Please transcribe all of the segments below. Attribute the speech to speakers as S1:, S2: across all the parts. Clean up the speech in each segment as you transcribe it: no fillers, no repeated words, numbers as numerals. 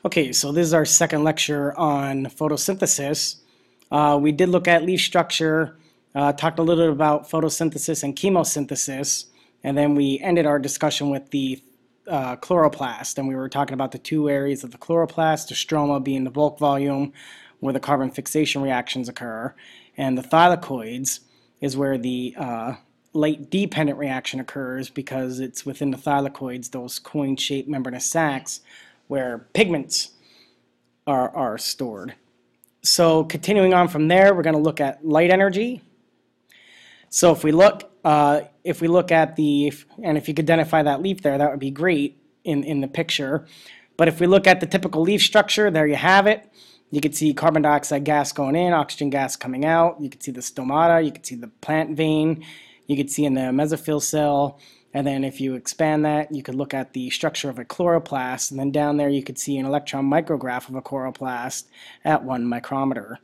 S1: Okay, so this is our second lecture on photosynthesis. We did look at leaf structure, talked a little bit about photosynthesis and chemosynthesis, and then we ended our discussion with the chloroplast, and we were talking about the two areas of the chloroplast, the stroma being the bulk volume where the carbon fixation reactions occur, and the thylakoids is where the light-dependent reaction occurs because it's within the thylakoids, those coin-shaped membranous sacs, where pigments are stored. So continuing on from there, we're going to look at light energy. So if we look at the, and if you could identify that leaf there, that would be great in the picture. But if we look at the typical leaf structure, there you have it. You can see carbon dioxide gas going in, oxygen gas coming out. You can see the stomata, you can see the plant vein, you can see in the mesophyll cell. And then if you expand that, you could look at the structure of a chloroplast, and then down there you could see an electron micrograph of a chloroplast at 1 micrometer.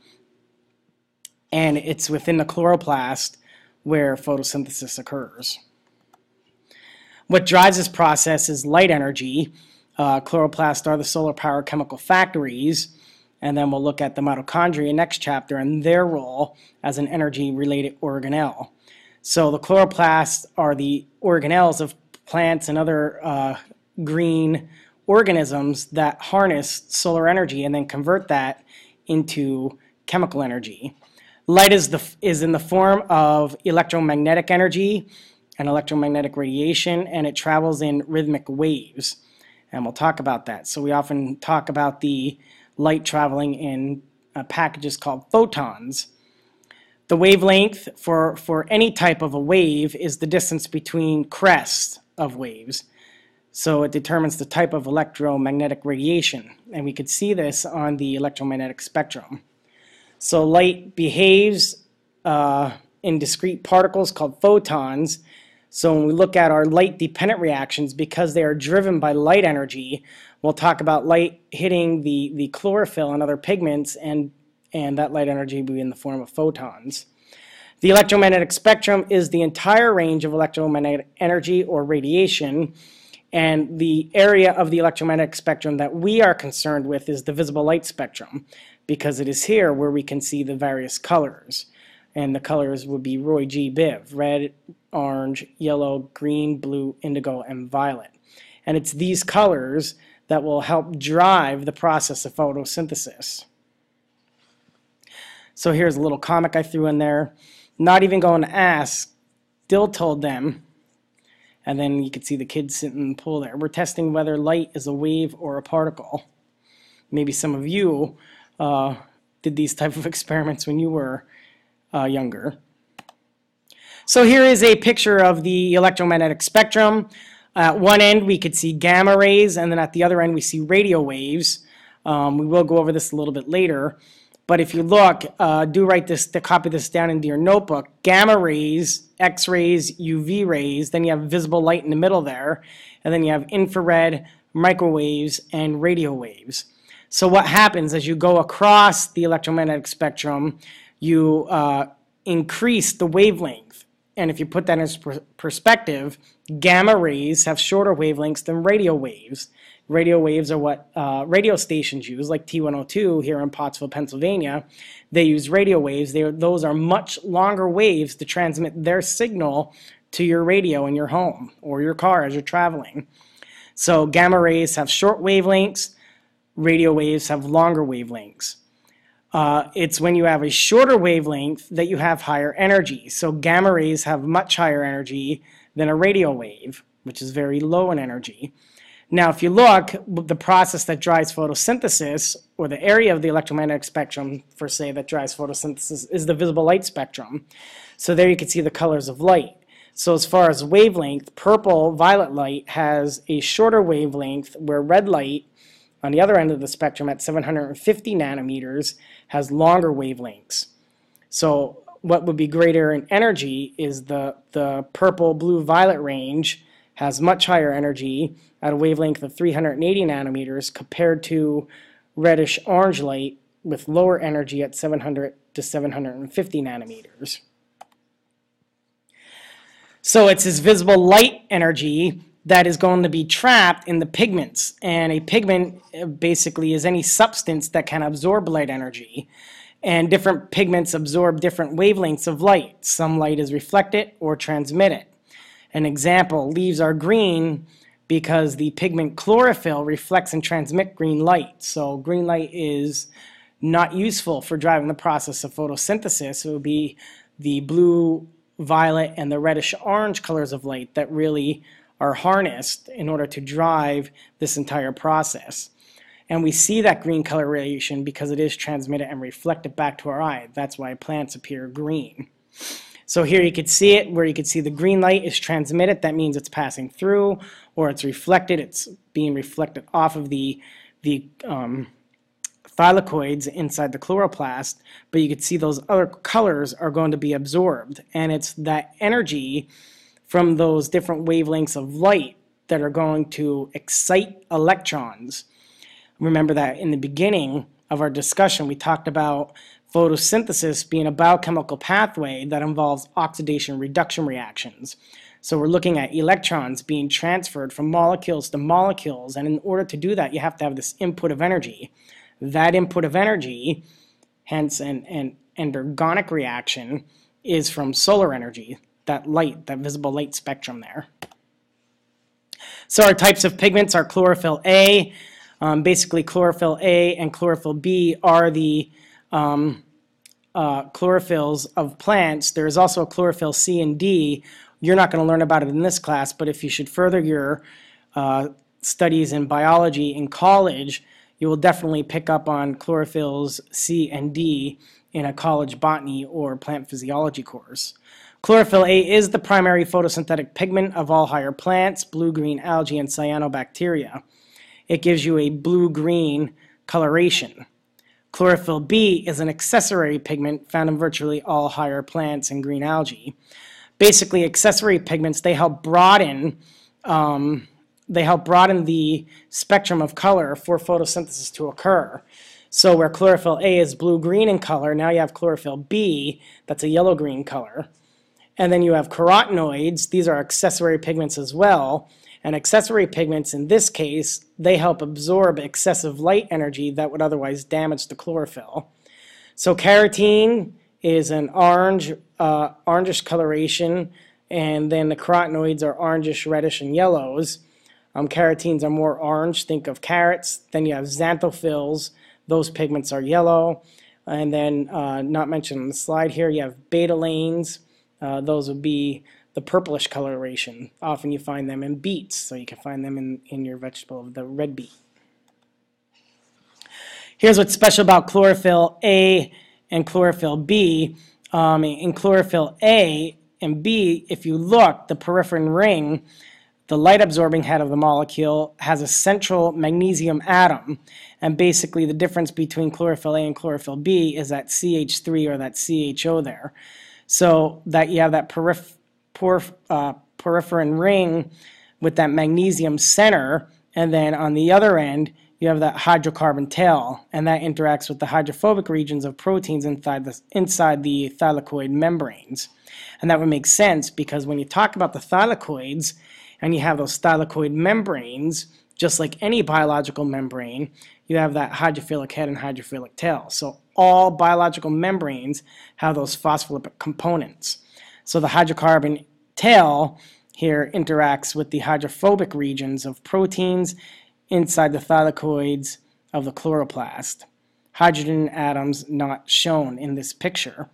S1: And it's within the chloroplast where photosynthesis occurs. What drives this process is light energy. Chloroplasts are the solar power chemical factories, and then we'll look at the mitochondria next chapter and their role as an energy-related organelle. So the chloroplasts are the organelles of plants and other green organisms that harness solar energy and then convert that into chemical energy. Light is in the form of electromagnetic energy and electromagnetic radiation, and it travels in rhythmic waves. And we'll talk about that. So we often talk about the light traveling in packages called photons. The wavelength for any type of a wave is the distance between crests of waves. So it determines the type of electromagnetic radiation. And we could see this on the electromagnetic spectrum. So light behaves in discrete particles called photons. So when we look at our light-dependent reactions, because they are driven by light energy, we'll talk about light hitting the chlorophyll and other pigments, and that light energy will be in the form of photons. The electromagnetic spectrum is the entire range of electromagnetic energy or radiation, and the area of the electromagnetic spectrum that we are concerned with is the visible light spectrum, because it is here where we can see the various colors. And the colors would be Roy G. Biv: red, orange, yellow, green, blue, indigo, and violet. And it's these colors that will help drive the process of photosynthesis. So here's a little comic I threw in there. Not even going to ask, still told them. And then you could see the kids sitting in the pool there. We're testing whether light is a wave or a particle. Maybe some of you did these type of experiments when you were younger. So here is a picture of the electromagnetic spectrum. At one end we could see gamma rays, and then at the other end we see radio waves. We will go over this a little bit later. But if you look, do write this, to copy this down into your notebook. Gamma rays, X-rays, UV rays, then you have visible light in the middle there, and then you have infrared, microwaves, and radio waves. So what happens as you go across the electromagnetic spectrum, you increase the wavelength. And if you put that in perspective, gamma rays have shorter wavelengths than radio waves. Radio waves are what radio stations use, like T102 here in Pottsville, Pennsylvania. They use radio waves. Those are much longer waves to transmit their signal to your radio in your home or your car as you're traveling. So gamma rays have short wavelengths. Radio waves have longer wavelengths. It's when you have a shorter wavelength that you have higher energy. So gamma rays have much higher energy than a radio wave, which is very low in energy. Now, if you look, the process that drives photosynthesis, or the area of the electromagnetic spectrum, for say, that drives photosynthesis, is the visible light spectrum. So there you can see the colors of light. So as far as wavelength, purple, violet light has a shorter wavelength, where red light, on the other end of the spectrum at 750 nanometers, has longer wavelengths. So what would be greater in energy is the purple, blue, violet range has much higher energy at a wavelength of 380 nanometers compared to reddish orange light with lower energy at 700 to 750 nanometers. So it's this visible light energy that is going to be trapped in the pigments. And a pigment basically is any substance that can absorb light energy. And different pigments absorb different wavelengths of light. Some light is reflected or transmitted. An example, leaves are green because the pigment chlorophyll reflects and transmits green light. So green light is not useful for driving the process of photosynthesis. It would be the blue, violet, and the reddish-orange colors of light that really are harnessed in order to drive this entire process. And we see that green coloration because it is transmitted and reflected back to our eye. That's why plants appear green. So here you could see it, where you could see the green light is transmitted. That means it's passing through, or it's reflected. It's being reflected off of the thylakoids inside the chloroplast. But you could see those other colors are going to be absorbed. And it's that energy from those different wavelengths of light that are going to excite electrons. Remember that in the beginning of our discussion, we talked about photosynthesis being a biochemical pathway that involves oxidation reduction reactions. So we're looking at electrons being transferred from molecules to molecules, and in order to do that, you have to have this input of energy. That input of energy, hence an endergonic reaction, is from solar energy, that light, that visible light spectrum there. So our types of pigments are chlorophyll A. Basically, chlorophyll A and chlorophyll B are the chlorophylls of plants. There is also a chlorophyll C and D. You're not going to learn about it in this class, but if you should further your studies in biology in college, you will definitely pick up on chlorophylls C and D in a college botany or plant physiology course. Chlorophyll A is the primary photosynthetic pigment of all higher plants, blue-green algae, and cyanobacteria. It gives you a blue-green coloration. Chlorophyll B is an accessory pigment found in virtually all higher plants and green algae. Basically, accessory pigments, they help broaden the spectrum of color for photosynthesis to occur. So where chlorophyll A is blue-green in color, now you have chlorophyll B, that's a yellow-green color. And then you have carotenoids. These are accessory pigments as well. And accessory pigments, in this case, they help absorb excessive light energy that would otherwise damage the chlorophyll. So carotene is an orangish coloration, and then the carotenoids are orangish, reddish, and yellows. Carotenes are more orange. Think of carrots. Then you have xanthophylls. Those pigments are yellow. And then, not mentioned on the slide here, you have betalains. Those would be the purplish coloration. Often you find them in beets, so you can find them in your vegetable, the red beet. Here's what's special about chlorophyll A and chlorophyll B. In chlorophyll A and B, if you look, the peripherin ring, the light-absorbing head of the molecule, has a central magnesium atom. And basically the difference between chlorophyll A and chlorophyll B is that CH3 or that CHO there. So that you have that peripherin ring with that magnesium center, and then on the other end you have that hydrocarbon tail, and that interacts with the hydrophobic regions of proteins inside the thylakoid membranes. And that would make sense because when you talk about the thylakoids and you have those thylakoid membranes, just like any biological membrane, you have that hydrophilic head and hydrophilic tail. So all biological membranes have those phospholipid components. So the hydrocarbon tail here interacts with the hydrophobic regions of proteins inside the thylakoids of the chloroplast. Hydrogen atoms not shown in this picture.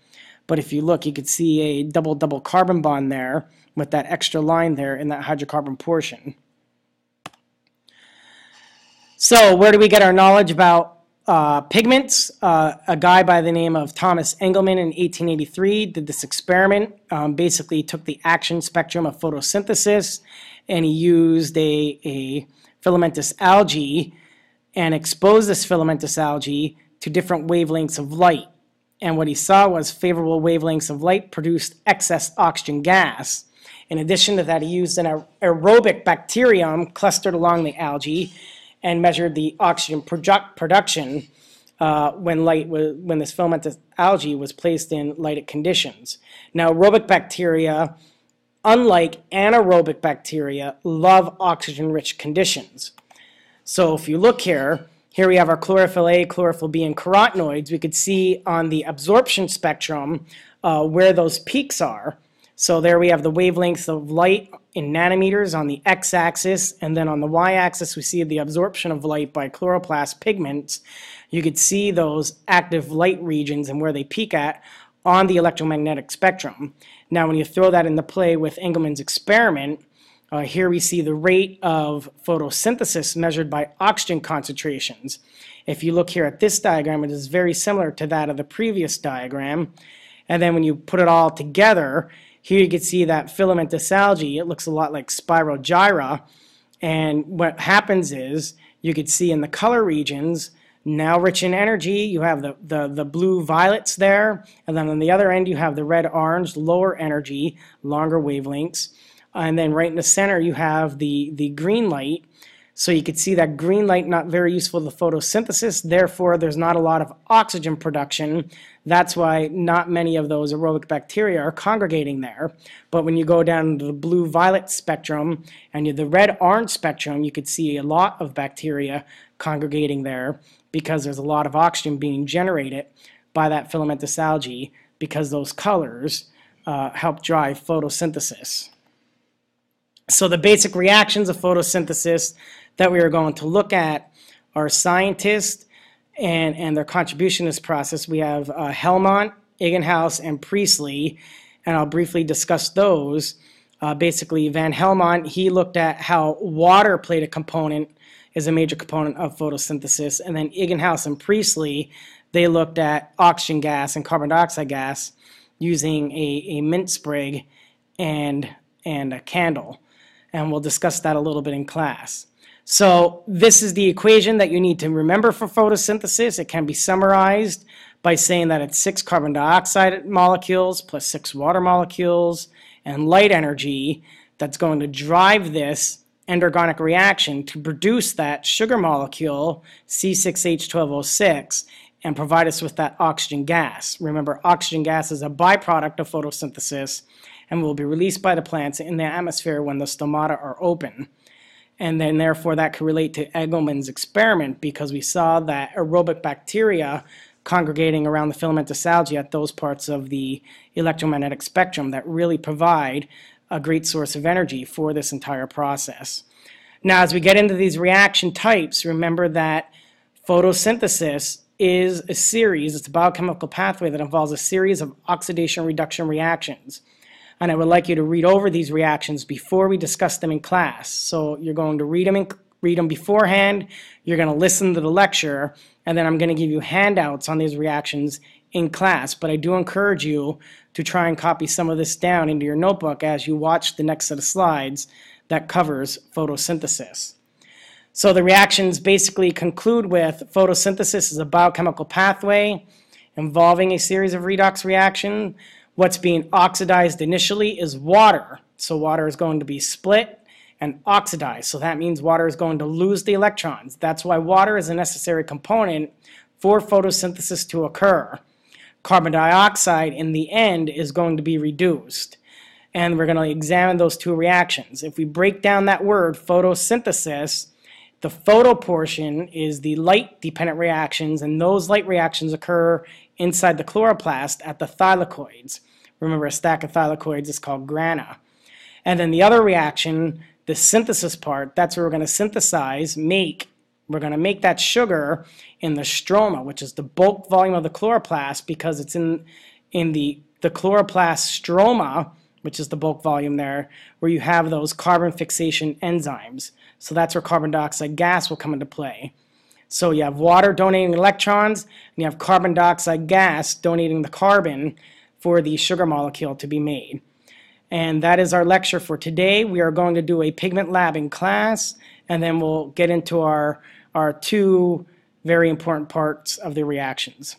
S1: But if you look, you could see a double carbon bond there with that extra line there in that hydrocarbon portion. So where do we get our knowledge about pigments? A guy by the name of Thomas Engelmann in 1883 did this experiment. Basically took the action spectrum of photosynthesis and he used a filamentous algae and exposed this filamentous algae to different wavelengths of light. And what he saw was favorable wavelengths of light produced excess oxygen gas. In addition to that, he used an aerobic bacterium clustered along the algae and measured the oxygen production when this filamentous algae was placed in lighted conditions. Now, aerobic bacteria unlike anaerobic bacteria, love oxygen-rich conditions. So if you look here we have our chlorophyll A, chlorophyll B, and carotenoids. We could see on the absorption spectrum where those peaks are. So there we have the wavelengths of light in nanometers on the x-axis, and then on the y-axis we see the absorption of light by chloroplast pigments. You could see those active light regions and where they peak at on the electromagnetic spectrum. Now when you throw that into play with Engelmann's experiment, here we see the rate of photosynthesis measured by oxygen concentrations. If you look here at this diagram, it is very similar to that of the previous diagram. And then when you put it all together, here you can see that filamentous algae. It looks a lot like Spirogyra. And what happens is, you could see in the color regions, now rich in energy, you have the blue violets there. And then on the other end, you have the red orange, lower energy, longer wavelengths. And then right in the center, you have the green light. So you could see that green light not very useful to photosynthesis, therefore there's not a lot of oxygen production. That's why not many of those aerobic bacteria are congregating there. But when you go down to the blue-violet spectrum and the red-orange spectrum, you could see a lot of bacteria congregating there because there's a lot of oxygen being generated by that filamentous algae because those colors help drive photosynthesis. So the basic reactions of photosynthesis that we are going to look at are scientists and their contribution to this process. We have Helmont, Egginghaus, and Priestley, and I'll briefly discuss those. Basically, Van Helmont, he looked at how water played a component, is a major component of photosynthesis, and then Egginghaus and Priestley, they looked at oxygen gas and carbon dioxide gas using a mint sprig and a candle. And we'll discuss that a little bit in class. So this is the equation that you need to remember for photosynthesis. It can be summarized by saying that it's 6 carbon dioxide molecules plus 6 water molecules and light energy that's going to drive this endergonic reaction to produce that sugar molecule, C6H12O6, and provide us with that oxygen gas. Remember, oxygen gas is a byproduct of photosynthesis and will be released by the plants in the atmosphere when the stomata are open. And then therefore that could relate to Engelmann's experiment because we saw that aerobic bacteria congregating around the filamentous algae at those parts of the electromagnetic spectrum that really provide a great source of energy for this entire process. Now as we get into these reaction types, remember that photosynthesis is a series, it's a biochemical pathway that involves a series of oxidation reduction reactions. And I would like you to read over these reactions before we discuss them in class. So you're going to read them beforehand, you're going to listen to the lecture, and then I'm going to give you handouts on these reactions in class. But I do encourage you to try and copy some of this down into your notebook as you watch the next set of slides that covers photosynthesis. So the reactions basically conclude with photosynthesis is a biochemical pathway involving a series of redox reactions. What's being oxidized initially is water. So water is going to be split and oxidized. So that means water is going to lose the electrons. That's why water is a necessary component for photosynthesis to occur. Carbon dioxide in the end is going to be reduced. And we're going to examine those two reactions. If we break down that word, photosynthesis, the photo portion is the light-dependent reactions, and those light reactions occur inside the chloroplast at the thylakoids. Remember, a stack of thylakoids is called grana. And then the other reaction, the synthesis part, that's where we're going to synthesize, we're going to make that sugar in the stroma, which is the bulk volume of the chloroplast, because it's in the chloroplast stroma, which is the bulk volume there, where you have those carbon fixation enzymes. So that's where carbon dioxide gas will come into play. So you have water donating electrons, and you have carbon dioxide gas donating the carbon for the sugar molecule to be made. And that is our lecture for today. We are going to do a pigment lab in class, and then we'll get into our two very important parts of the reactions.